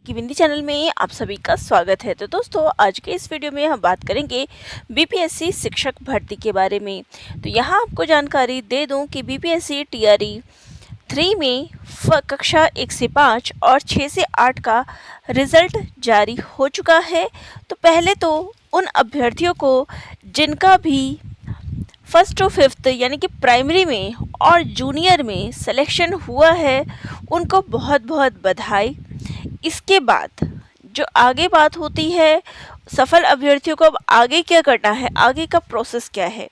की बिंदी चैनल में आप सभी का स्वागत है। तो दोस्तों, आज के इस वीडियो में हम बात करेंगे बीपीएससी शिक्षक भर्ती के बारे में। तो यहाँ आपको जानकारी दे दूं कि बीपीएससी टीआरई 3 में कक्षा 1 से 5 और 6 से 8 का रिजल्ट जारी हो चुका है। तो पहले तो उन अभ्यर्थियों को जिनका भी फर्स्ट टू फिफ्थ यानी कि प्राइमरी में और जूनियर में सिलेक्शन हुआ है, उनको बहुत बहुत बधाई। इसके बाद जो आगे बात होती है, सफल अभ्यर्थियों को अब आगे क्या करना है, आगे का प्रोसेस क्या है।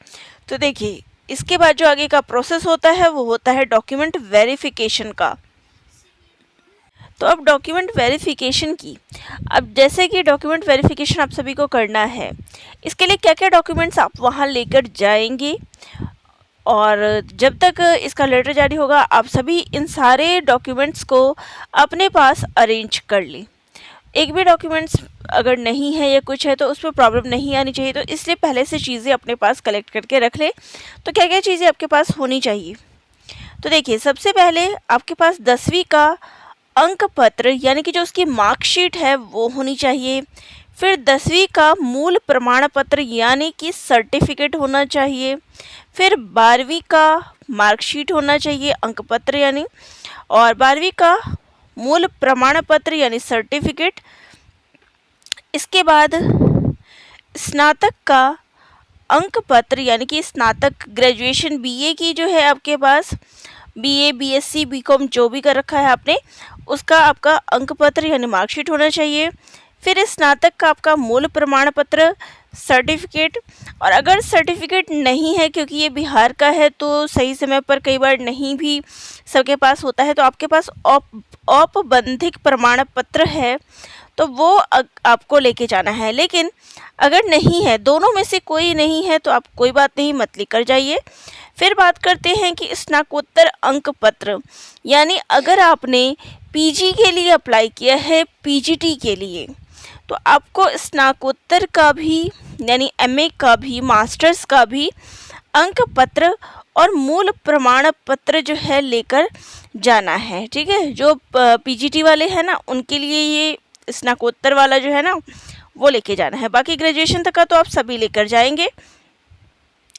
तो देखिए, इसके बाद जो आगे का प्रोसेस होता है वो होता है डॉक्यूमेंट वेरिफिकेशन का। तो अब डॉक्यूमेंट वेरिफिकेशन की, अब जैसे कि डॉक्यूमेंट वेरिफिकेशन आप सभी को करना है, इसके लिए क्या क्या डॉक्यूमेंट्स आप वहाँ लेकर जाएंगे और जब तक इसका लेटर जारी होगा आप सभी इन सारे डॉक्यूमेंट्स को अपने पास अरेंज कर लें। एक भी डॉक्यूमेंट्स अगर नहीं है या कुछ है तो उस पर प्रॉब्लम नहीं आनी चाहिए, तो इसलिए पहले से चीज़ें अपने पास कलेक्ट करके रख लें। तो क्या क्या चीज़ें आपके पास होनी चाहिए, तो देखिए, सबसे पहले आपके पास 10वीं का अंक पत्र यानी कि जो उसकी मार्कशीट है वो होनी चाहिए। फिर 10वीं का मूल प्रमाण पत्र यानी कि सर्टिफिकेट होना चाहिए। फिर 12वीं का मार्कशीट होना चाहिए, अंक पत्र यानी, और 12वीं का मूल प्रमाण पत्र यानी सर्टिफिकेट। इसके बाद स्नातक का अंक पत्र यानी कि स्नातक ग्रेजुएशन बीए की जो है आपके पास, बीए बीएससी बीकॉम जो भी कर रखा है आपने, उसका आपका अंक पत्र यानी मार्कशीट होना चाहिए। फिर स्नातक का आपका मूल प्रमाण पत्र, सर्टिफिकेट, और अगर सर्टिफिकेट नहीं है क्योंकि ये बिहार का है तो सही समय पर कई बार नहीं भी सबके पास होता है, तो आपके पास औपबंधिक प्रमाण पत्र है तो वो आपको लेके जाना है। लेकिन अगर नहीं है, दोनों में से कोई नहीं है, तो आप कोई बात नहीं, मत लेकर जाइए। फिर बात करते हैं कि स्नातकोत्तर अंक पत्र, यानी अगर आपने पीजी के लिए अप्लाई किया है, पीजीटी के लिए, तो आपको स्नातकोत्तर का भी यानी एमए का भी, मास्टर्स का भी अंक पत्र और मूल प्रमाण पत्र जो है लेकर जाना है। ठीक है, जो पीजीटी वाले हैं ना, उनके लिए ये स्नातकोत्तर वाला जो है ना वो लेके जाना है। बाकी ग्रेजुएशन तक का तो आप सभी लेकर जाएंगे।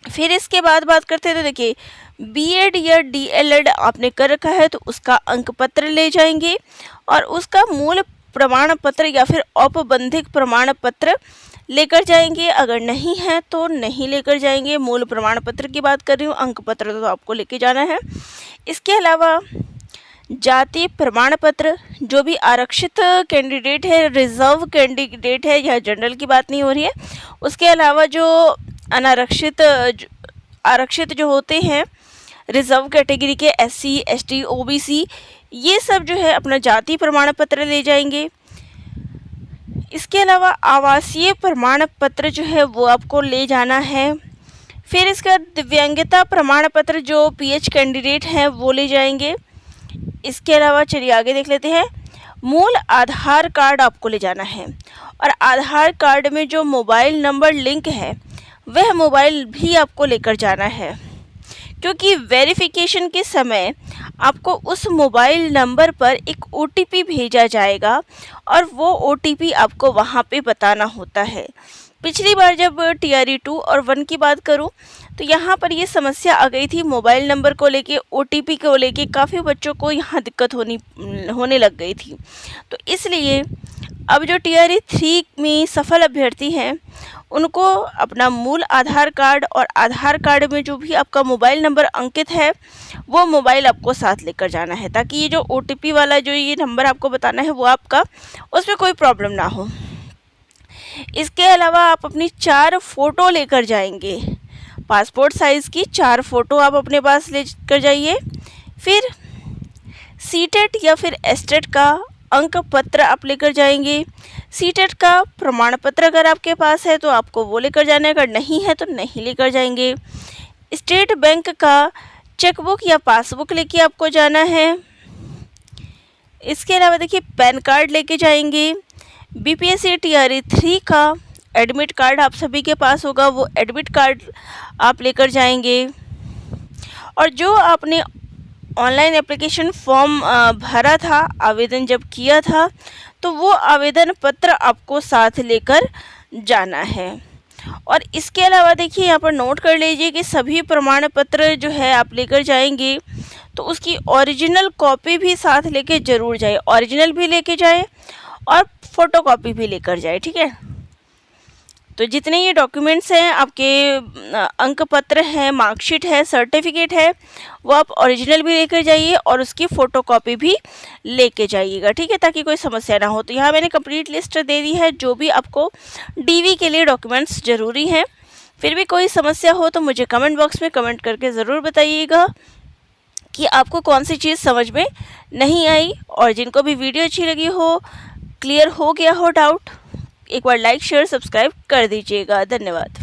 फिर इसके बाद बात करते हैं, तो देखिए, बीएड या डीएलएड आपने कर रखा है तो उसका अंक पत्र ले जाएंगे और उसका मूल प्रमाण पत्र या फिर औपबंधिक प्रमाण पत्र लेकर जाएंगे। अगर नहीं है तो नहीं लेकर जाएंगे। मूल प्रमाण पत्र की बात कर रही हूँ, अंक पत्र तो आपको लेके जाना है। इसके अलावा जाति प्रमाण पत्र, जो भी आरक्षित कैंडिडेट है, रिजर्व कैंडिडेट है, यह जनरल की बात नहीं हो रही है, उसके अलावा जो अनारक्षित आरक्षित जो होते हैं रिजर्व कैटेगरी के, एससी एसटी ओबीसी, ये सब जो है अपना जाति प्रमाण पत्र ले जाएंगे। इसके अलावा आवासीय प्रमाण पत्र जो है वो आपको ले जाना है। फिर इसका दिव्यांगता प्रमाण पत्र जो पीएच कैंडिडेट हैं वो ले जाएंगे। इसके अलावा चलिए आगे देख लेते हैं, मूल आधार कार्ड आपको ले जाना है और आधार कार्ड में जो मोबाइल नंबर लिंक है वह मोबाइल भी आपको लेकर जाना है, क्योंकि वेरिफिकेशन के समय आपको उस मोबाइल नंबर पर एक ओटीपी भेजा जाएगा और वो ओटीपी आपको वहाँ पे बताना होता है। पिछली बार जब टीआरई 2 और 1 की बात करूं तो यहाँ पर ये समस्या आ गई थी, मोबाइल नंबर को लेके, ओटीपी को लेके काफ़ी बच्चों को यहाँ दिक्कत होने लग गई थी। तो इसलिए अब जो टीआरई 3 में सफल अभ्यर्थी हैं उनको अपना मूल आधार कार्ड और आधार कार्ड में जो भी आपका मोबाइल नंबर अंकित है वो मोबाइल आपको साथ लेकर जाना है, ताकि ये जो ओटीपी वाला जो ये नंबर आपको बताना है वो आपका, उसमें कोई प्रॉब्लम ना हो। इसके अलावा आप अपनी 4 फ़ोटो लेकर जाएंगे, पासपोर्ट साइज़ की 4 फ़ोटो आप अपने पास लेकर जाइए। फिर सीटेट या फिर एस्टेट का अंक पत्र आप लेकर जाएंगे। सीटेट का प्रमाण पत्र अगर आपके पास है तो आपको वो लेकर जाना है, अगर नहीं है तो नहीं लेकर जाएंगे। स्टेट बैंक का चेकबुक या पासबुक लेके आपको जाना है। इसके अलावा देखिए, पैन कार्ड लेके जाएंगे। बीपीएससी टीआरई 3 का एडमिट कार्ड आप सभी के पास होगा, वो एडमिट कार्ड आप लेकर जाएंगे। और जो आपने ऑनलाइन एप्लीकेशन फॉर्म भरा था, आवेदन जब किया था, तो वो आवेदन पत्र आपको साथ लेकर जाना है। और इसके अलावा देखिए यहाँ पर नोट कर लीजिए कि सभी प्रमाण पत्र जो है आप लेकर जाएंगे तो उसकी ओरिजिनल कॉपी भी साथ लेके ज़रूर जाए, ओरिजिनल भी लेके जाए और फोटोकॉपी भी लेकर जाए, ठीक है। तो जितने ये डॉक्यूमेंट्स हैं आपके, अंक पत्र है, मार्कशीट है, सर्टिफिकेट है, वो आप ओरिजिनल भी लेकर जाइए और उसकी फ़ोटोकॉपी भी लेके जाइएगा, ठीक है, ताकि कोई समस्या ना हो। तो यहाँ मैंने कंप्लीट लिस्ट दे दी है जो भी आपको डीवी के लिए डॉक्यूमेंट्स ज़रूरी हैं। फिर भी कोई समस्या हो तो मुझे कमेंट बॉक्स में कमेंट करके ज़रूर बताइएगा कि आपको कौन सी चीज़ समझ में नहीं आई। और जिनको भी वीडियो अच्छी लगी हो, क्लियर हो गया हो डाउट, एक बार लाइक शेयर सब्सक्राइब कर दीजिएगा। धन्यवाद।